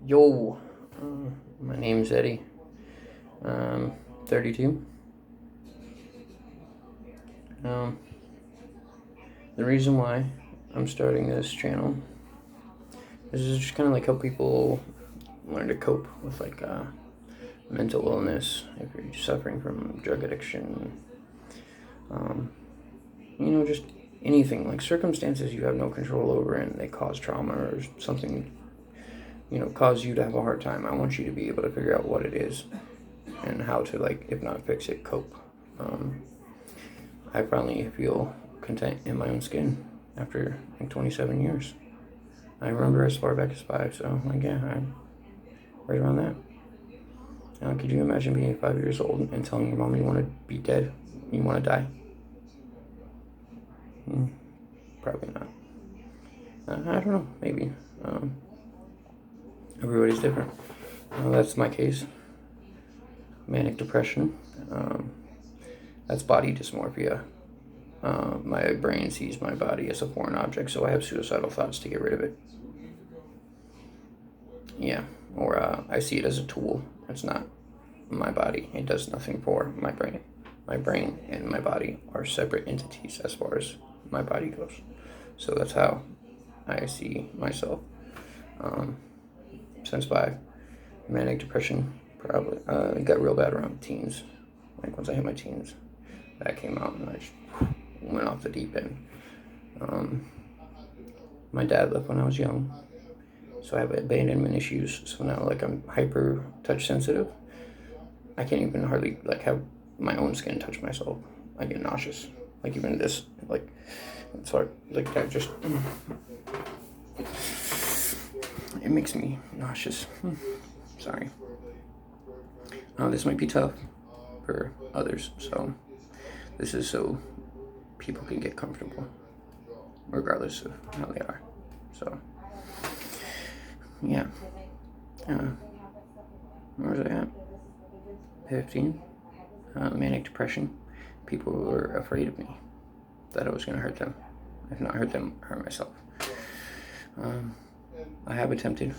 Yo, my name's Eddie. 32. Um, the reason why I'm starting this channel is just kind of like how people learn to cope with mental illness if you're suffering from drug addiction. Just anything like circumstances you have no control over and they cause trauma or something, cause you to have a hard time. I want you to be able to figure out what it is and how to, if not fix it, cope. I finally feel content in my own skin after 27 years. I remember as far back as 5, so I'm right around that. Could you imagine being 5 years old and telling your mom you want to be dead, you want to die? Probably not. I don't know, maybe. Everybody's different. That's my case. Manic depression. That's body dysmorphia. My brain sees my body as a foreign object, so I have suicidal thoughts to get rid of it. Yeah, or I see it as a tool. It's not my body. It does nothing for my brain. My brain and my body are separate entities as far as my body goes. So that's how I see myself. Since 5, manic depression probably it got real bad around teens. Like once I hit my teens, that came out and I just went off the deep end. My dad left when I was young, so I have abandonment issues. So now I'm hyper touch sensitive. I can't even hardly have my own skin touch myself. I get nauseous. Even this, it's hard. That just it makes me nauseous. Sorry. This might be tough for others, so this is so people can get comfortable, regardless of how they are. So, yeah. Where was I at? 15. Manic depression. People were afraid of me, that I was going to hurt them. If not hurt them, hurt myself. I have attempted.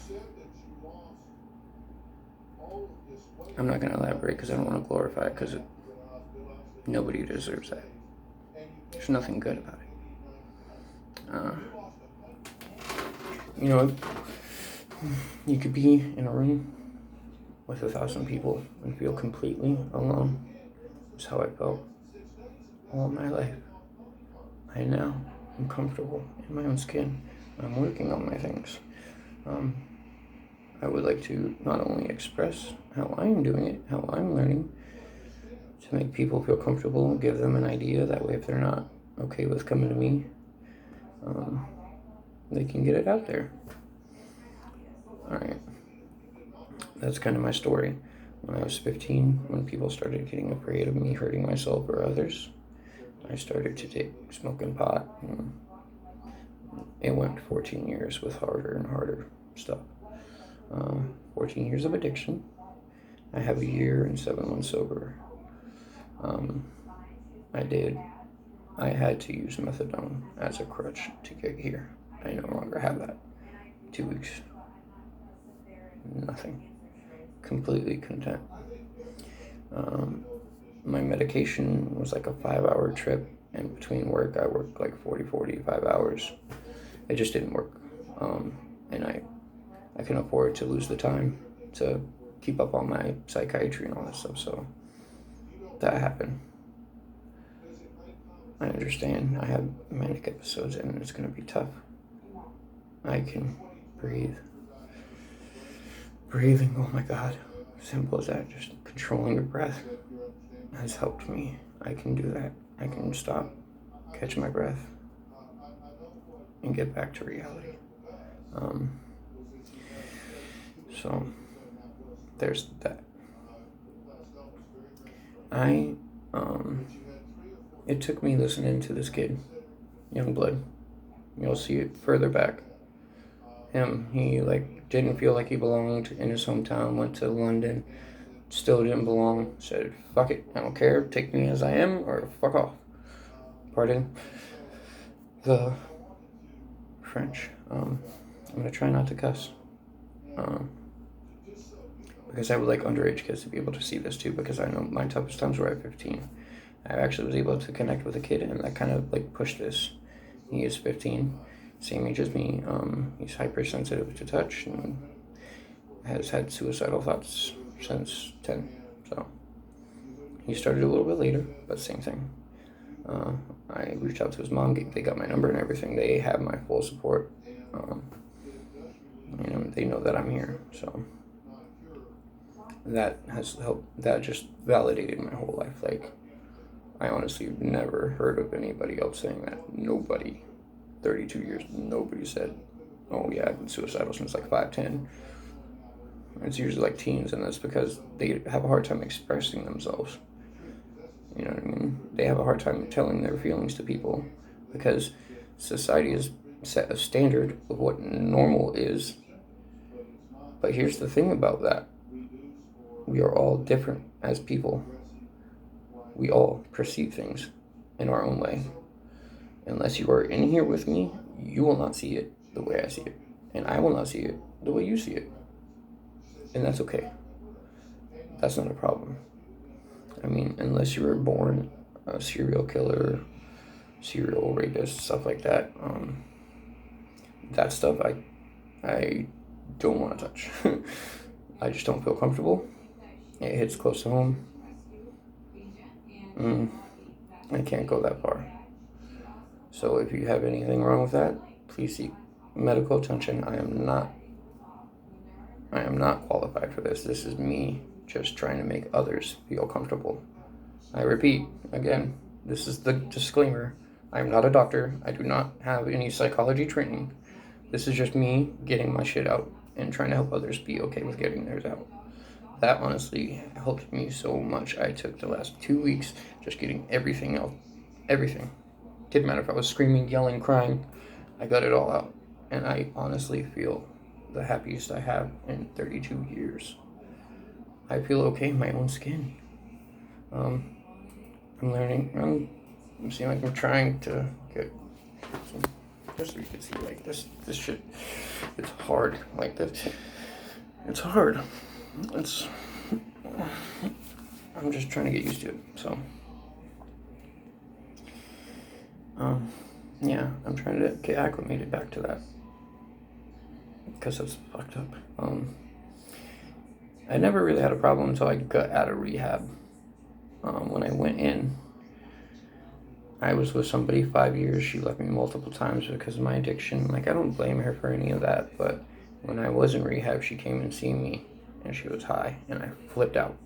I'm not going to elaborate because I don't want to glorify it, because nobody deserves that. There's nothing good about it. You could be in a room with 1,000 people and feel completely alone. That's how I felt all my life. I now am comfortable in my own skin. I'm working on my things. I would like to not only express how I am doing it, how I'm learning, to make people feel comfortable and give them an idea. That way, if they're not okay with coming to me, they can get it out there. Alright. That's kind of my story. When I was 15, when people started getting afraid of me hurting myself or others, I started to take smoking pot. And it went 14 years with harder and harder stuff. 14 years of addiction. I have a year and 7 months sober. I had to use methadone as a crutch to get here. I no longer have that. 2 weeks. Nothing. Completely content. My medication was like a 5-hour trip, and between work, I worked 45 hours. It just didn't work. And I can afford to lose the time to keep up on my psychiatry and all that stuff, so that happened. I understand I have manic episodes and it's going to be tough. I can breathe. Breathing, oh my God, simple as that. Just controlling your breath has helped me. I can do that. I can stop, catch my breath, and get back to reality. So there's that. It took me listening to this kid, Youngblood. You'll see it further back. He didn't feel like he belonged in his hometown, went to London, still didn't belong, said, fuck it, I don't care, take me as I am, or fuck off. Pardon the French. I'm gonna try not to cuss. because I would like underage kids to be able to see this too, because I know my toughest times were at 15. I actually was able to connect with a kid, and that kind of like pushed this. He is 15, same age as me. He's hypersensitive to touch and has had suicidal thoughts since 10. So he started a little bit later, but same thing. I reached out to his mom. They got my number and everything. They have my full support. They know that I'm here. So that has helped. That just validated my whole life. Like, I honestly have never heard of anybody else saying that. Nobody. 32 years, nobody said, oh yeah, I've been suicidal since like 5'10". It's usually like teens, and that's because they have a hard time expressing themselves. You know what I mean? They have a hard time telling their feelings to people because society has set a standard of what normal is. But here's the thing about that. We are all different as people. We all perceive things in our own way. Unless you are in here with me, you will not see it the way I see it. And I will not see it the way you see it. And that's okay. That's not a problem. I mean, unless you were born a serial killer, serial rapist, stuff like that, that stuff I don't want to touch. I just don't feel comfortable. It hits close to home. I can't go that far. So if you have anything wrong with that, please seek medical attention. I am not qualified for this. This is me just trying to make others feel comfortable. I repeat, again, this is the disclaimer. I am not a doctor. I do not have any psychology training. This is just me getting my shit out and trying to help others be okay with getting theirs out. That honestly helped me so much. I took the last 2 weeks just getting everything out. Everything. Didn't matter if I was screaming, yelling, crying. I got it all out. And I honestly feel the happiest I have in 32 years. I feel okay in my own skin. I'm learning. I'm seeing like I'm trying to get some, just so you can see like this shit. It's hard like this. It's hard. I'm just trying to get used to it. So yeah, I'm trying to get acclimated back to that because it's fucked up. I never really had a problem until I got out of rehab. When I went in, I was with somebody 5 years. She left me multiple times because of my addiction. Like, I don't blame her for any of that, but when I was in rehab, she came and seen me, and she was high, and I flipped out.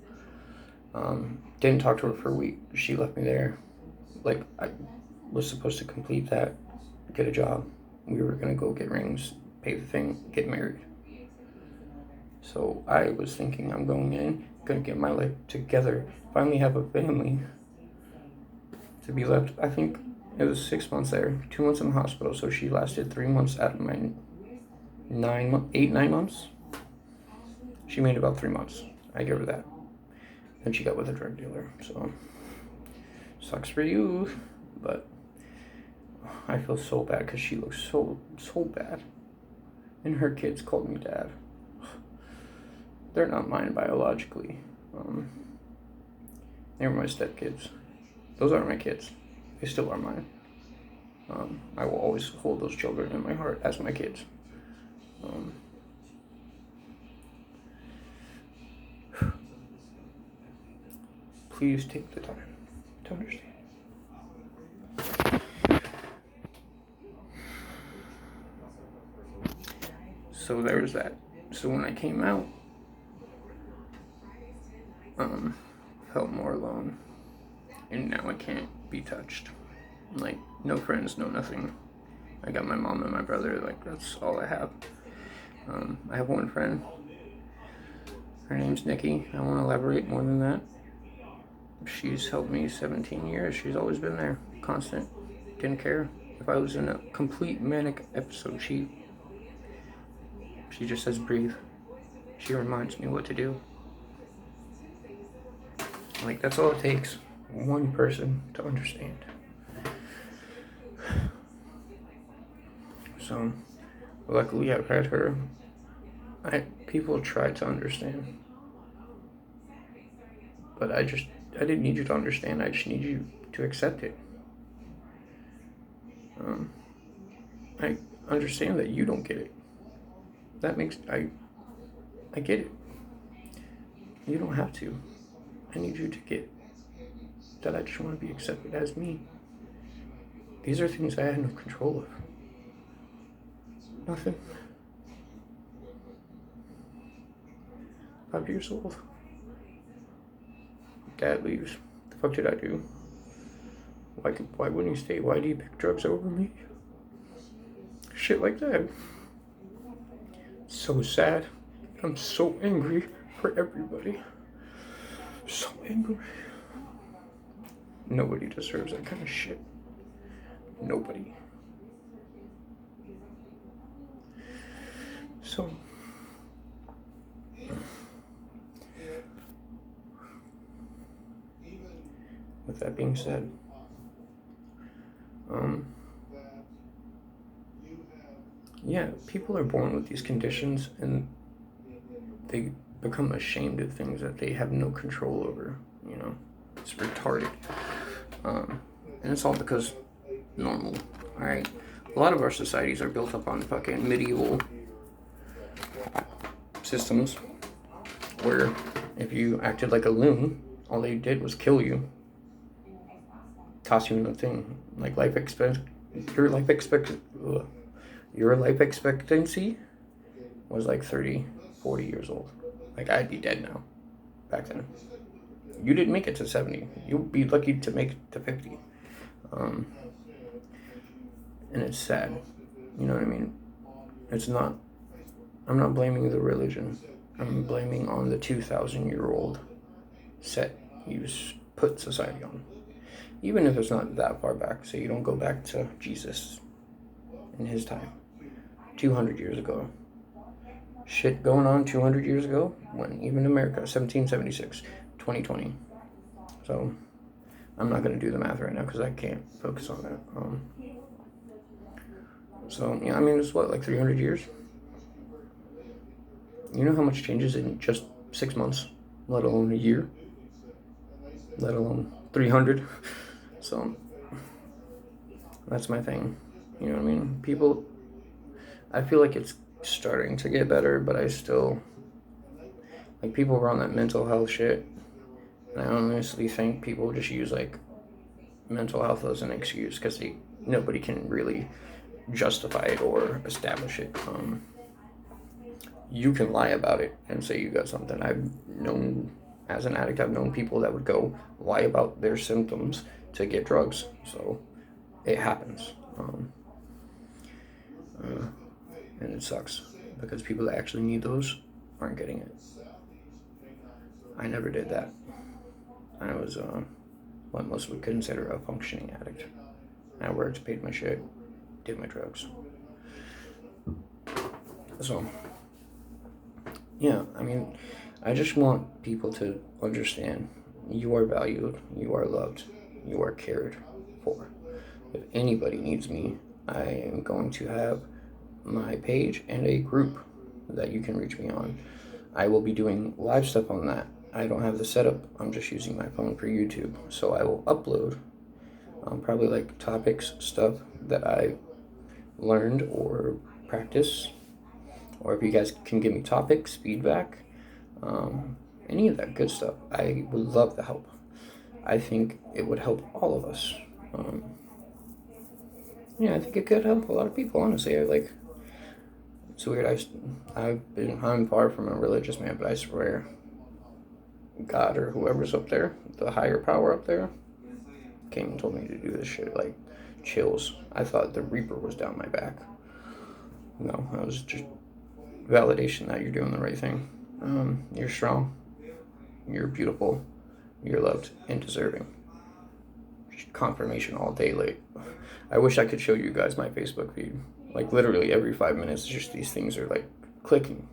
Didn't talk to her for a week. She left me there. Like, I was supposed to complete that, get a job. We were gonna go get rings, pay the thing, get married. So I was thinking, I'm going in, gonna get my life together, finally have a family. To be left, I think it was 6 months there, 2 months in the hospital. So she lasted 3 months out of my 9 months. She made about 3 months. I give her that. Then she got with a drug dealer. So sucks for you, but I feel so bad because she looks so bad. And her kids called me dad. They're not mine biologically. They were my stepkids. Those aren't my kids. They still are mine. I will always hold those children in my heart as my kids. Please take the time to understand. So there was that. So when I came out, felt more alone. And now I can't be touched. Like, no friends, no nothing. I got my mom and my brother, like, that's all I have. I have one friend. Her name's Nikki. I won't elaborate more than that. She's helped me 17 years. She's always been there, constant. Didn't care if I was in a complete manic episode. She just says breathe. She reminds me what to do. Like, that's all it takes. One person to understand. So, luckily I've had her. People try to understand. But I didn't need you to understand. I just need you to accept it. I understand that you don't get it. I get it. You don't have to. I need you to get that I just want to be accepted as me. These are things I had no control of. Nothing. 5 years old. Dad leaves. The fuck did I do? Why wouldn't he stay? Why did he pick drugs over me? Shit like that. So sad. I'm so angry for everybody. So angry. Nobody deserves that kind of shit. Nobody. So, with that being said, yeah, people are born with these conditions and they become ashamed of things that they have no control over, you know. It's retarded. And it's all because normal, alright? A lot of our societies are built up on fucking medieval systems where if you acted like a loon, all they did was kill you, toss you in a thing. Like your life expectancy was like 30, 40 years old. Like, I'd be dead now back then. You didn't make it to 70. You'd be lucky to make it to 50. And it's sad. You know what I mean? I'm not blaming the religion. I'm blaming on the 2,000-year-old set you put society on. Even if it's not that far back, so you don't go back to Jesus in his time. 200 years ago. Shit going on 200 years ago when even America, 1776, 2020. So I'm not going to do the math right now because I can't focus on that. So yeah, I mean, it's what, like 300 years? You know how much changes in just 6 months, let alone a year, let alone 300. So that's my thing. You know what I mean? People, I feel like it's starting to get better, but I still, like, people are on that mental health shit, and I honestly think people just use like mental health as an excuse because nobody can really justify it or establish it. You can lie about it and say you got something. I've known, as an addict, I've known people that would go lie about their symptoms to get drugs. So it happens. And it sucks because people that actually need those aren't getting it. I never did that. I was what most would consider a functioning addict. I worked, paid my shit, did my drugs. So, yeah, I mean, I just want people to understand you are valued, you are loved, you are cared for. If anybody needs me, I am going to have my page and a group that you can reach me on. I will be doing live stuff on that. I don't have the setup. I'm just using my phone for YouTube. So I will upload probably like topics, stuff that I learned or practice. Or if you guys can give me topics, feedback, any of that good stuff, I would love the help. I think it would help all of us. Yeah, I think it could help a lot of people, honestly. It's weird. I'm far from a religious man, but I swear, God or whoever's up there, the higher power up there, came and told me to do this shit. Like, chills. I thought the Reaper was down my back. No, that was just validation that you're doing the right thing. You're strong. You're beautiful. You're loved and deserving. Just confirmation all day late. I wish I could show you guys my Facebook feed. Like, literally every 5 minutes, just these things are like clicking.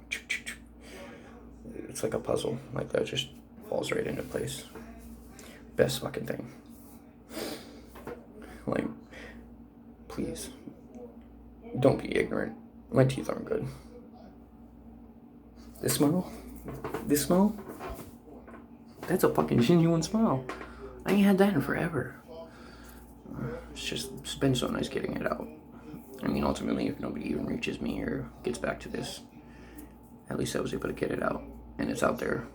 It's like a puzzle. Like, that just falls right into place. Best fucking thing. Like, please, don't be ignorant. My teeth aren't good. This smile, That's a fucking genuine smile. I ain't had that in forever. It's been so nice getting it out. I mean, ultimately, if nobody even reaches me or gets back to this, at least I was able to get it out, and it's out there.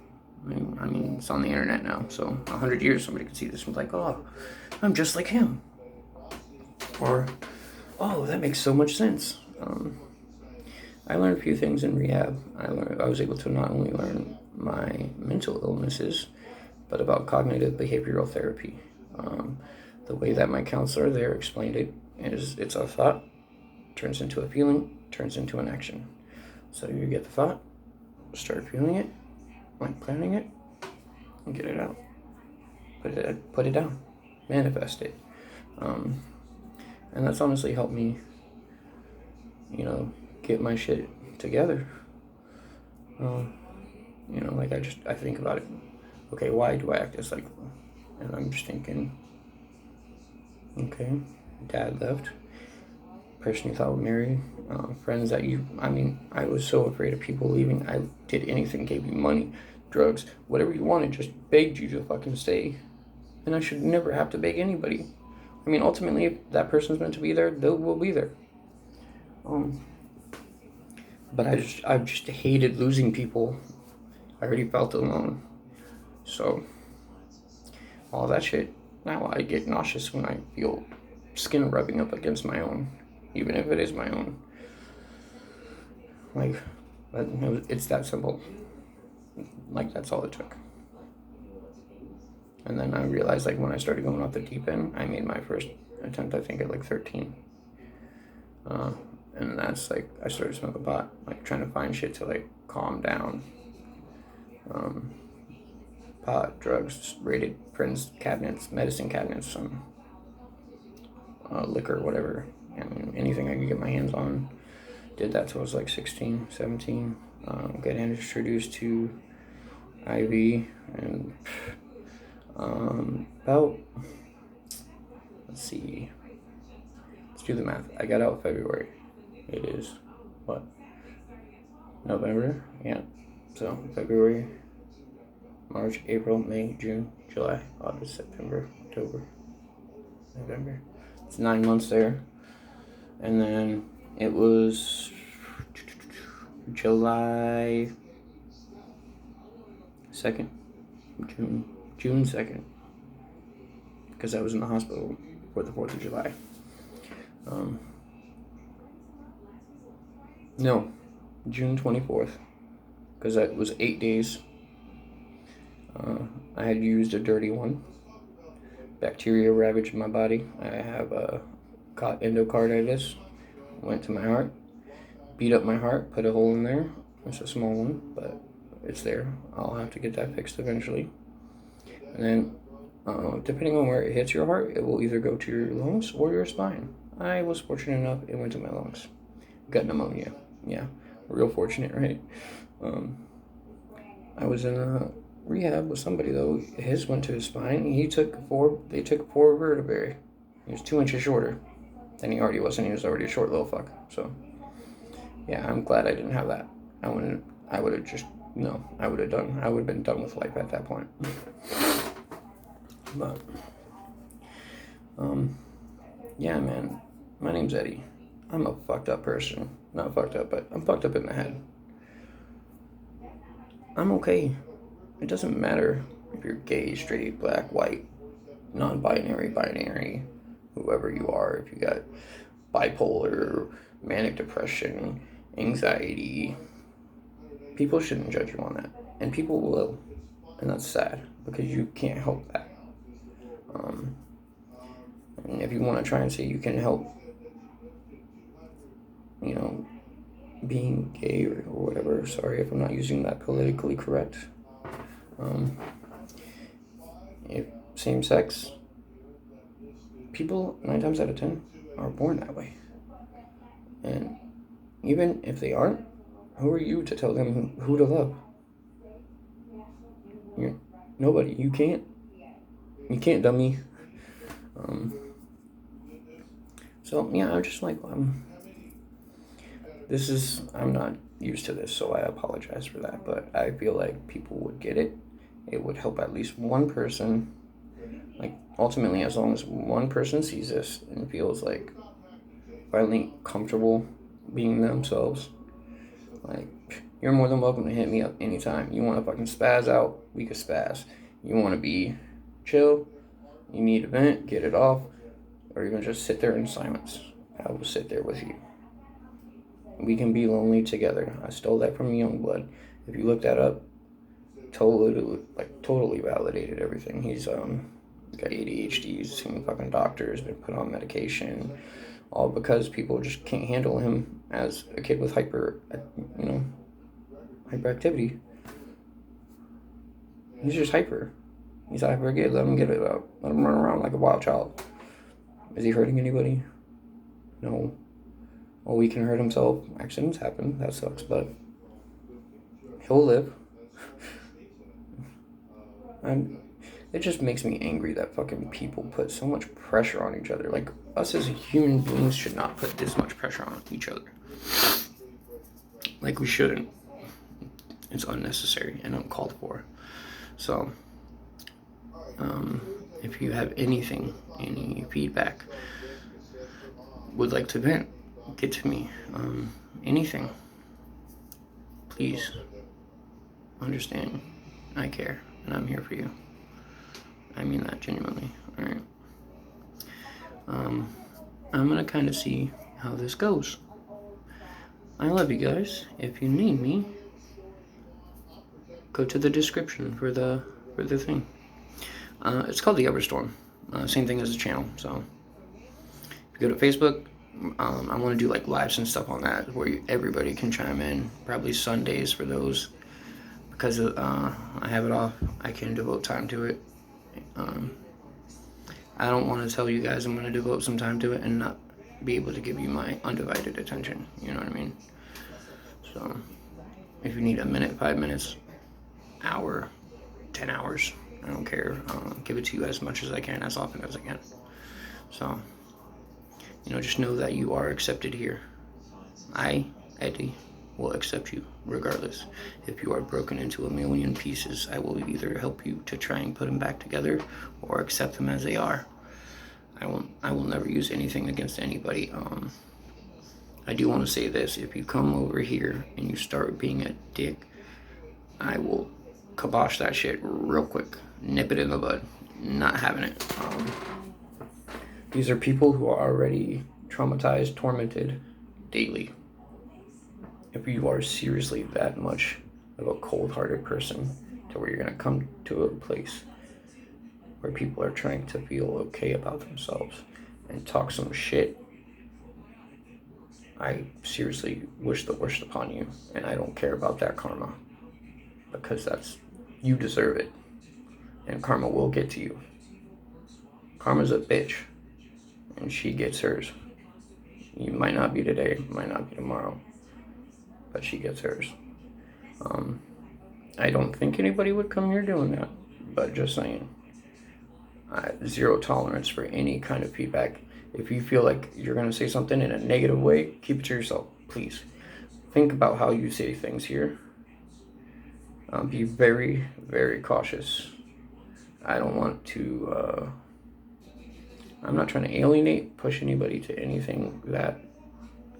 I mean, it's on the internet now, so 100 years somebody could see this and be like, oh, I'm just like him. Or, oh, that makes so much sense. I learned a few things in rehab. I was able to not only learn my mental illnesses, but about cognitive behavioral therapy. The way that my counselor there explained it is it's a thought, turns into a feeling, turns into an action. So you get the thought, start feeling it, like planning it, and get it out. Put it down, manifest it. And that's honestly helped me, get my shit together. Like I think about it. Okay, why do I act this like? And I'm just thinking, okay, dad left, person you thought would marry, friends that I was so afraid of people leaving. I did anything, gave you money, drugs, whatever you wanted, just begged you to fucking stay. And I should never have to beg anybody. I mean, ultimately, if that person's meant to be there, they will be there. But I just hated losing people. I already felt alone. So, all that shit, now I get nauseous when I feel skin rubbing up against my own, even if it is my own. Like, it's that simple. Like, that's all it took. And then I realized, like, when I started going off the deep end, I made my first attempt, I think, at like 13. And that's like, I started smoking pot, like trying to find shit to like calm down. Pot, drugs, raided friends' cabinets, medicine cabinets, liquor, whatever. I mean, anything I could get my hands on. Did that till I was like 16, 17. Got introduced to IV and about, let's see, let's do the math. I got out February. It is, what, November? Yeah. So February, March, April, May, June, July, August, September, October, November. It's 9 months there. And then it was July 2nd, June 2nd, because I was in the hospital for the 4th of July. No, June 24th, because that was 8 days. I had used a dirty one. Bacteria ravaged my body. I have caught endocarditis. Went to my heart, beat up my heart, put a hole in there. It's a small one, but it's there. I'll have to get that fixed eventually. And then, depending on where it hits your heart, it will either go to your lungs or your spine. I was fortunate enough it went to my lungs. Got pneumonia. Yeah, real fortunate, right? I was in a rehab with somebody though. His went to his spine. They took four vertebrae. He was 2 inches shorter than he already was, and he was already a short little fuck. So, yeah, I'm glad I didn't have that. I would have been done with life at that point. But, yeah, man, my name's Eddie. I'm a fucked up person. Not fucked up, but I'm fucked up in the head. I'm okay. It doesn't matter if you're gay, straight, black, white, non-binary, binary, whoever you are. If you got bipolar, manic depression, anxiety, people shouldn't judge you on that. And people will. And that's sad, because you can't help that. And if you want to try and say you can help, being gay or whatever, sorry if I'm not using that politically correct. If same sex, people 9 times out of 10 are born that way. And even if they aren't, who are you to tell them who to love? You're nobody. You can't, dummy. So yeah, I'm just like, I'm not used to this, so I apologize for that, but I feel like people would get it it would help at least one person. Like, ultimately, as long as one person sees this and feels like finally comfortable being themselves, like, you're more than welcome to hit me up anytime. You want to fucking spaz out, we can spaz. You want to be chill, you need a vent, get it off, or even just sit there in silence. I will sit there with you. We can be lonely together. I stole that from Youngblood. If you look that up, totally validated everything. He's got ADHD, he's seen fucking doctors, been put on medication, all because people just can't handle him as a kid with hyperactivity. He's just hyper. He's a hyper kid. Let him get it out. Let him run around like a wild child. Is he hurting anybody? No. Well, he can hurt himself. Accidents happen. That sucks, but he'll live. And it just makes me angry that fucking people put so much pressure on each other. Like, us as human beings should not put this much pressure on each other. Like, we shouldn't. It's unnecessary and uncalled for. So, if you have any feedback, would like to vent, get to me, anything, please understand, I care, and I'm here for you. I mean that genuinely, alright? I'm gonna kind of see how this goes. I love you guys. If you need me, go to the description for the thing. It's called The Upper Storm. Same thing as the channel. So if you go to Facebook, I want to do like lives and stuff on that where everybody can chime in. Probably Sundays for those, because I have it off. I can devote time to it. I don't want to tell you guys I'm going to devote some time to it and not be able to give you my undivided attention. You know what I mean? So if you need a minute, 5 minutes, hour, 10 hours, I don't care. Give it to you as much as I can, as often as I can. So, just know that you are accepted here. I, Eddie, will accept you regardless. If you are broken into a million pieces, I will either help you to try and put them back together or accept them as they are. I will never use anything against anybody. I do want to say this: if you come over here and you start being a dick, I will kibosh that shit real quick. Nip it in the bud. Not having it. These are people who are already traumatized, tormented daily. If you are seriously that much of a cold-hearted person to where you're going to come to a place where people are trying to feel okay about themselves and talk some shit, I seriously wish the worst upon you, and I don't care about that karma, because you deserve it, and karma will get to you. Karma's a bitch, and she gets hers. You might not be today, might not be tomorrow, but she gets hers. I don't think anybody would come here doing that, but just saying. Zero tolerance for any kind of feedback. If you feel like you're going to say something in a negative way, keep it to yourself, please. Think about how you say things here. Be very, very cautious. I don't want to, I'm not trying to push anybody to anything that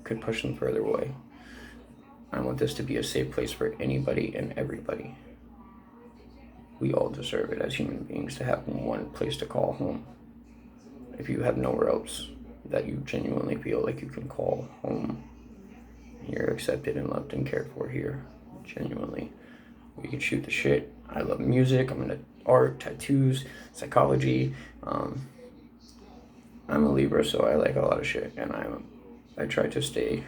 could push them further away. I want this to be a safe place for anybody and everybody. We all deserve it as human beings to have one place to call home. If you have nowhere else that you genuinely feel like you can call home, you're accepted and loved and cared for here. Genuinely. We can shoot the shit. I love music. I'm into art, tattoos, psychology. I'm a Libra, so I like a lot of shit, and I try to stay,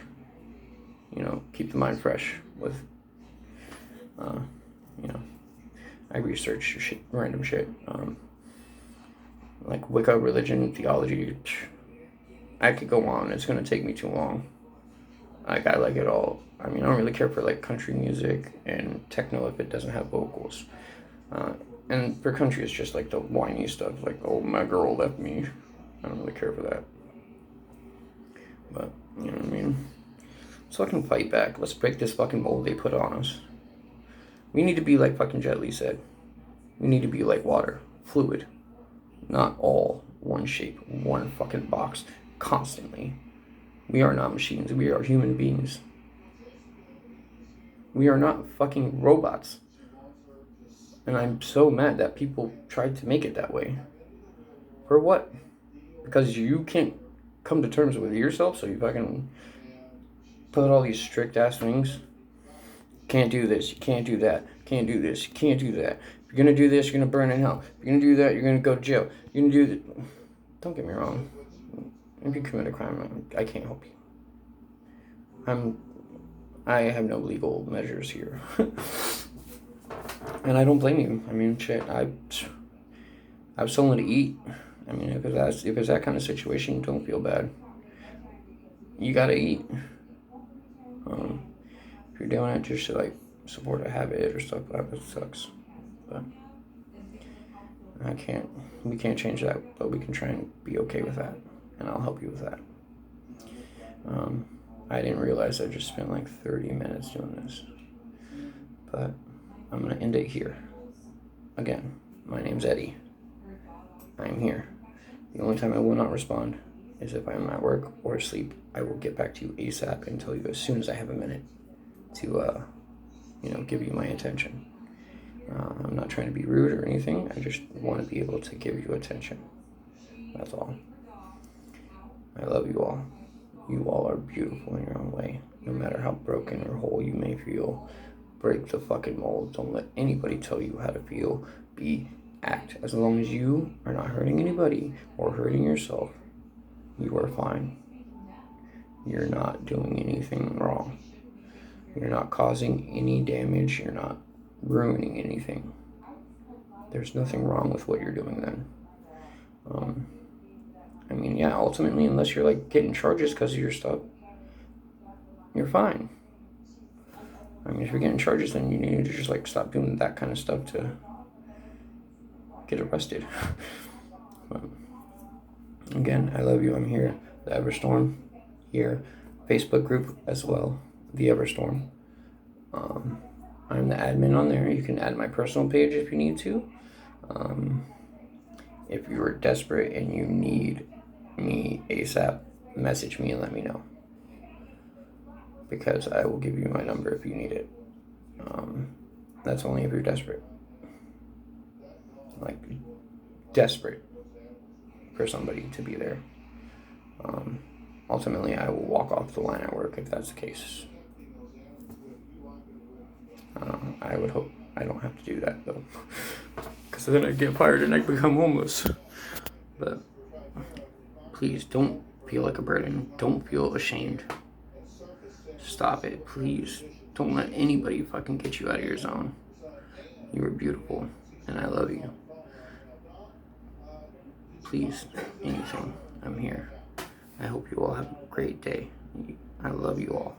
keep the mind fresh with, I research random shit, like Wicca, religion, theology. I could go on. It's gonna take me too long. I like it all. I don't really care for like country music and techno if it doesn't have vocals. And for country, it's just like the whiny stuff, like, oh, my girl left me. I don't really care for that. But, you know what I mean? Let's fucking fight back. Let's break this fucking mold they put on us. We need to be like fucking Jet Li said. We need to be like water, fluid, not all one shape, one fucking box, constantly. We are not machines. We are human beings. We are not fucking robots. And I'm so mad that people tried to make it that way. For what? Because you can't come to terms with yourself, so you fucking put all these strict ass things. Can't do this, you can't do that, can't do this, you can't do that. If you're gonna do this, you're gonna burn in hell. If you're gonna do that, you're gonna go to jail. You're gonna do that. Don't get me wrong. If you commit a crime, I can't help you. I have no legal measures here. And I don't blame you. I mean, shit, I've someone to eat. I mean, if it's that kind of situation, don't feel bad. You gotta eat. If you're doing it just to like support a habit or stuff like that, it sucks. But we can't change that, but we can try and be okay with that, and I'll help you with that. I didn't realize I just spent like 30 minutes doing this, but I'm gonna end it here. Again, my name's Eddie. I'm here. The only time I will not respond is if I'm at work or asleep. I will get back to you ASAP and tell you as soon as I have a minute to, give you my attention. I'm not trying to be rude or anything. I just want to be able to give you attention. That's all. I love you all. You all are beautiful in your own way. No matter how broken or whole you may feel, break the fucking mold. Don't let anybody tell you how to feel. Act. As long as you are not hurting anybody or hurting yourself, you are fine. You're not doing anything wrong. You're not causing any damage. You're not ruining anything. There's nothing wrong with what you're doing then. Ultimately, unless you're like getting charges because of your stuff, you're fine. I mean, if you're getting charges, then you need to just like stop doing that kind of stuff to get arrested. But again, I love you. I'm here. The Everstorm here. Facebook group as well. The Everstorm. I'm the admin on there. You can add my personal page if you need to. If you are desperate and you need me ASAP, message me and let me know, because I will give you my number if you need it. That's only if you're desperate. Like, desperate for somebody to be there. Ultimately, I will walk off the line at work if that's the case. I would hope I don't have to do that, though, because then I get fired and I become homeless. But please don't feel like a burden. Don't feel ashamed. Stop it, please. Don't let anybody fucking get you out of your zone. You are beautiful, and I love you. Please, anything, I'm here. I hope you all have a great day. I love you all.